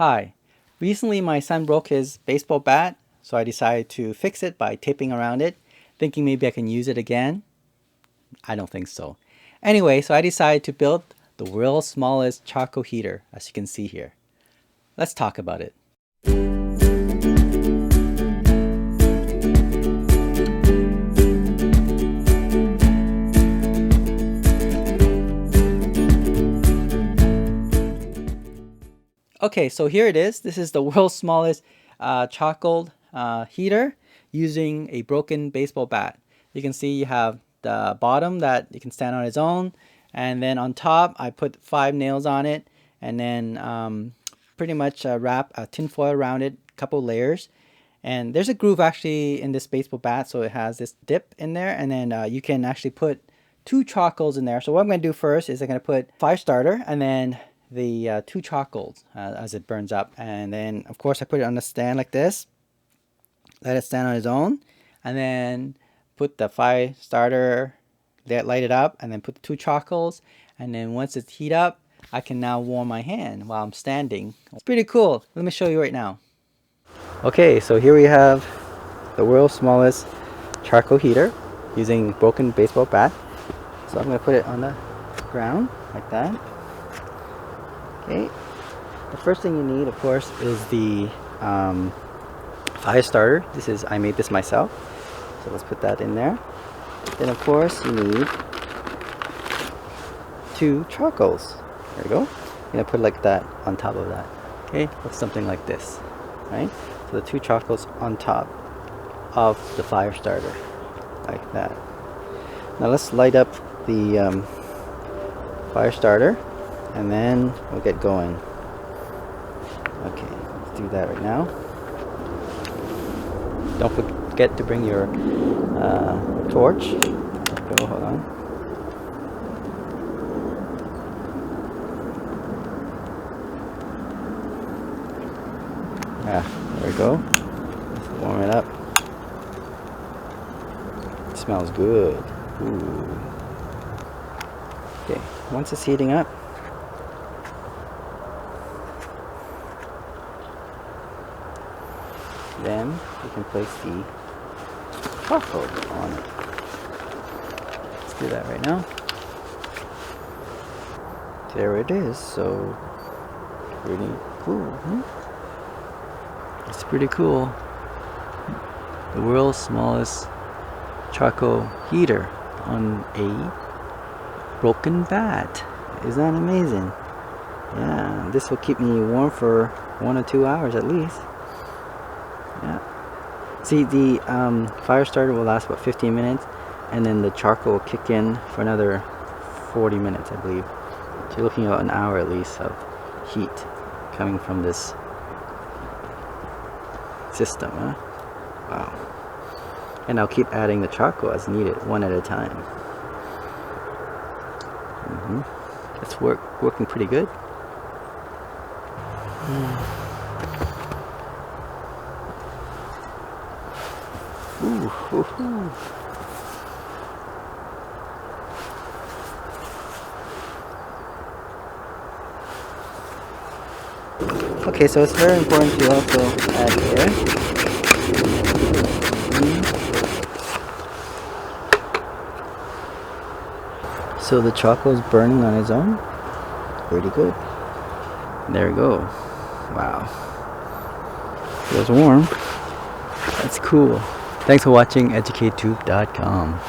Hi. Recently my son broke his baseball bat, so I decided to fix it by taping around it, thinking maybe I can use it again. I don't think so. Anyway, so I decided to build the world's smallest charcoal heater, as you can see here. Let's talk about it. Okay, so here it is. This is the world's smallest charcoal heater using a broken baseball bat. You can see you have the bottom that you can stand on its own, and then on top I put 5 nails on it, and then pretty much wrap a tin foil around it, a couple layers. And there's a groove actually in this baseball bat, so it has this dip in there, and then you can actually put 2 charcoals in there. So what I'm going to do first is I'm going to put fire starter and then the 2 charcoals as it burns up, and then of course I put it on a stand like this, let it stand on its own, and then put the fire starter, light it up, and then put the 2 charcoals, and then once it's heat up I can now warm my hand while I'm standing. It's pretty cool. Let me show you right now. Okay, so here we have the world's smallest charcoal heater using broken baseball bat. So I'm going to put it on the ground like that. Okay, the first thing you need, of course, is the fire starter. I made this myself, so let's put that in there. Then of course you need 2 charcoals. There we go. You're gonna put like that on top of that. Okay, looks something like this, right? So the 2 charcoals on top of the fire starter, like that. Now let's light up the fire starter, and then we'll get going. Okay, let's do that right now. Don't forget to bring your torch. Go, hold on. There we go. Let's warm it up. It smells good. Ooh. Okay, once it's heating up, then you can place the charcoal on it. Let's do that right now. There it is. So pretty cool. It's pretty cool. The world's smallest charcoal heater on a broken bat. Isn't that amazing? Yeah, this will keep me warm for 1 or 2 hours at least. Yeah. See, the fire starter will last about 15 minutes, and then the charcoal will kick in for another 40 minutes, I believe. So you're looking at an hour at least of heat coming from this system, huh? Wow. And I'll keep adding the charcoal as needed, one at a time. It's working pretty good. Okay, so it's very important to also add air. So the charcoal is burning on its own. Pretty good. There we go. Wow. Feels warm. That's cool. Thanks for watching EducateTube.com.